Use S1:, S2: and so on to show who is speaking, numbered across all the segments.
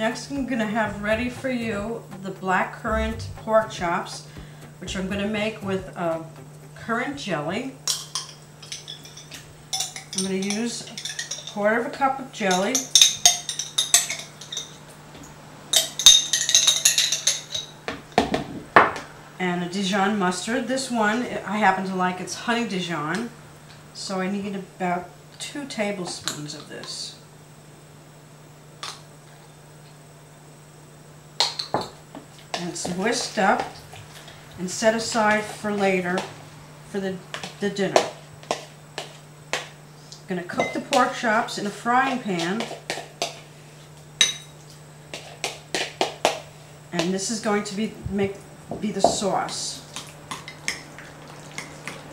S1: Next, I'm going to have ready for you the black currant pork chops, which I'm going to make with currant jelly. I'm going to use a quarter of a cup of jelly. And a Dijon mustard. This one, I happen to like, it's honey Dijon. So I need about 2 tablespoons of this. And it's whisked up and set aside for later for the dinner. I'm going to cook the pork chops in a frying pan. And this is going to be the sauce.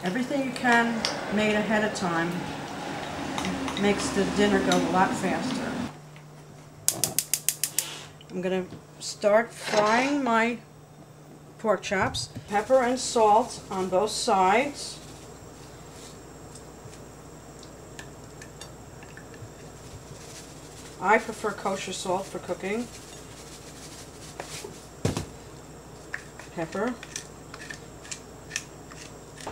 S1: Everything you can made ahead of time makes the dinner go a lot faster. I'm going to start frying my pork chops. Pepper and salt on both sides. I prefer kosher salt for cooking. Pepper.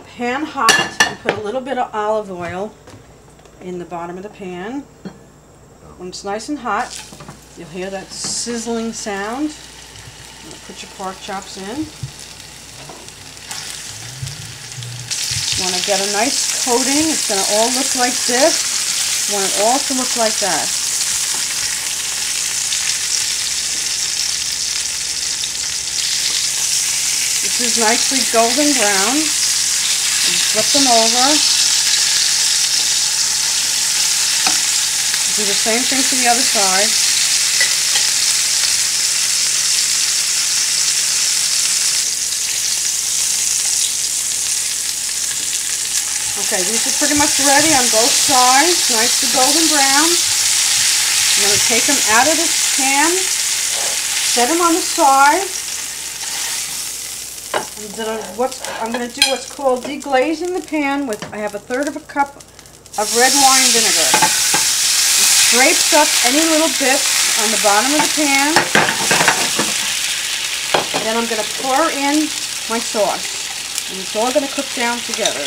S1: Pan hot, and put a little bit of olive oil in the bottom of the pan. When it's nice and hot, you'll hear that sizzling sound. Put your pork chops in. You want to get a nice coating. It's going to all look like this. You want it all to look like that. This is nicely golden brown. And flip them over. Do the same thing to the other side. Okay, these are pretty much ready on both sides, nicely golden brown. I'm going to take them out of the pan, set them on the side. I'm going to do what's called deglazing the pan with, I have a 1/3 of a cup of red wine vinegar. It scrapes up any little bits on the bottom of the pan. And then I'm going to pour in my sauce. And it's all going to cook down together.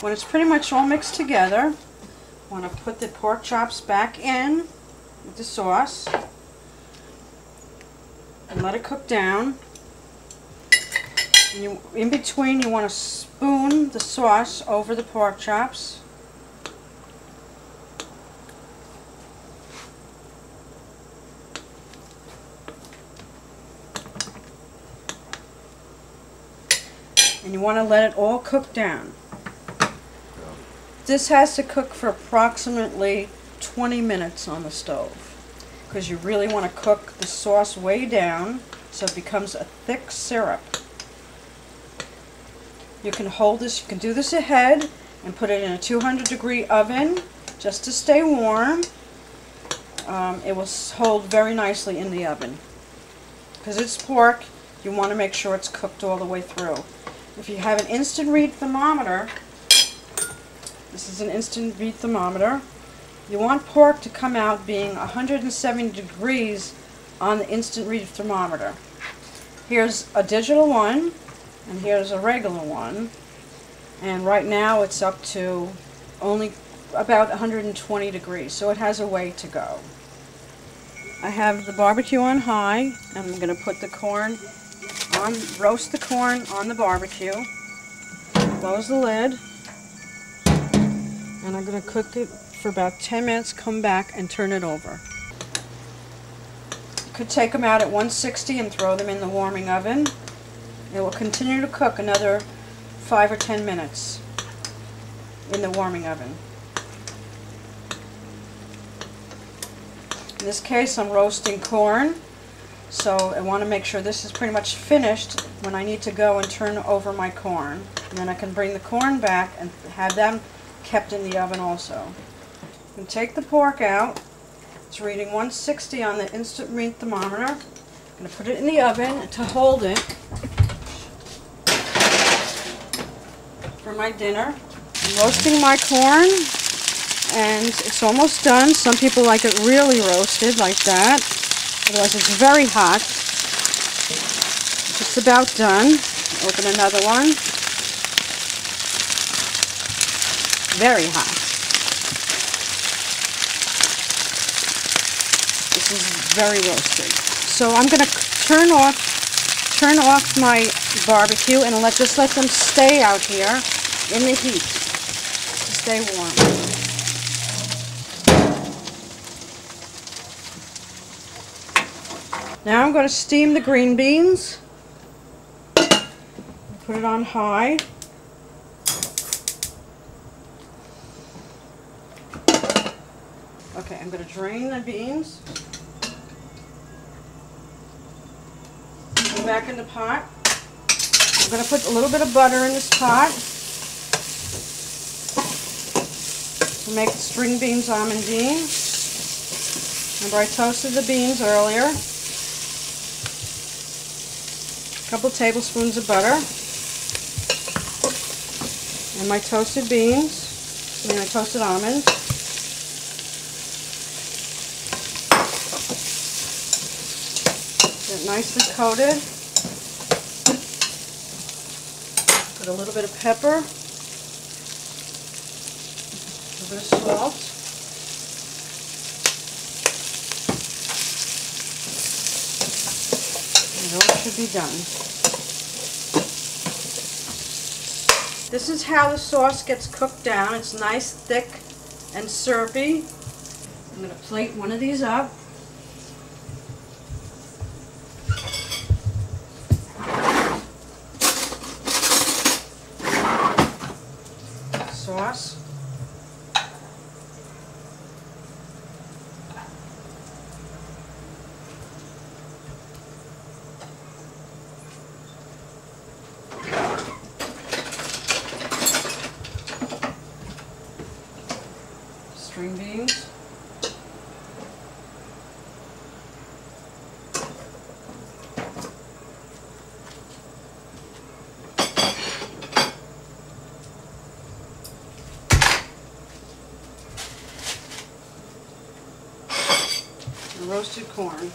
S1: When it's pretty much all mixed together, I want to put the pork chops back in with the sauce and let it cook down. And in between, you want to spoon the sauce over the pork chops. And you want to let it all cook down. This has to cook for approximately 20 minutes on the stove because you really want to cook the sauce way down so it becomes a thick syrup. You can hold this, you can do this ahead and put it in a 200-degree oven just to stay warm. It will hold very nicely in the oven. Because it's pork, you want to make sure it's cooked all the way through. If you have an instant read thermometer, this is an instant read thermometer. You want pork to come out being 170 degrees on the instant read thermometer. Here's a digital one, and here's a regular one. And right now it's up to only about 120 degrees, so it has a way to go. I have the barbecue on high, and I'm going to put the corn on, roast the corn on the barbecue. Close the lid. And I'm going to cook it for about 10 minutes, come back and turn it over. You could take them out at 160 and throw them in the warming oven. It will continue to cook another 5 or 10 minutes in the warming oven. In this case, I'm roasting corn, so I want to make sure this is pretty much finished when I need to go and turn over my corn. And then I can bring the corn back and have them kept in the oven also. And take the pork out. It's reading 160 on the instant meat thermometer. I'm going to put it in the oven to hold it for my dinner. I'm roasting my corn, and it's almost done. Some people like it really roasted like that. Otherwise it's very hot. It's about done. Open another one. Very hot. This is very roasted. So I'm going to turn off my barbecue and just let them stay out here in the heat to stay warm. Now I'm going to steam the green beans. Put it on high. Okay, I'm going to drain the beans. Put them back in the pot. I'm going to put a little bit of butter in this pot to make the string beans almondine. Remember, I toasted the beans earlier. A couple tablespoons of butter. And my toasted beans, my toasted almonds. Get nicely coated. Put a little bit of pepper, a little bit of salt. And those should be done. This is how the sauce gets cooked down. It's nice, thick, and syrupy. I'm going to plate one of these up. Sauce. String beans. And roasted corn.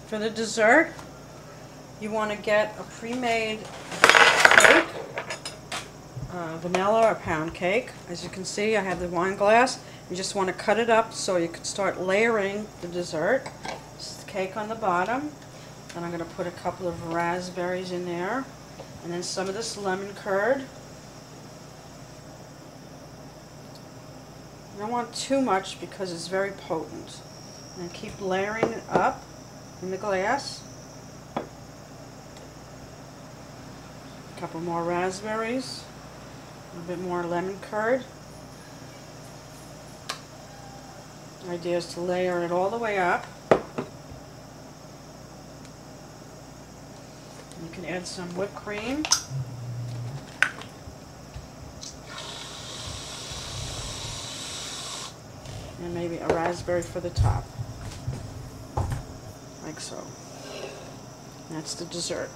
S1: For the dessert, you want to get a pre-made cake, vanilla or pound cake. As you can see, I have the wine glass. You just want to cut it up so you can start layering the dessert. This is the cake on the bottom. Then I'm going to put a couple of raspberries in there, and then some of this lemon curd. I don't want too much because it's very potent. And keep layering it up in the glass. A couple more raspberries, a little bit more lemon curd. The idea is to layer it all the way up. You can add some whipped cream. And maybe a raspberry for the top. Like so. That's the dessert.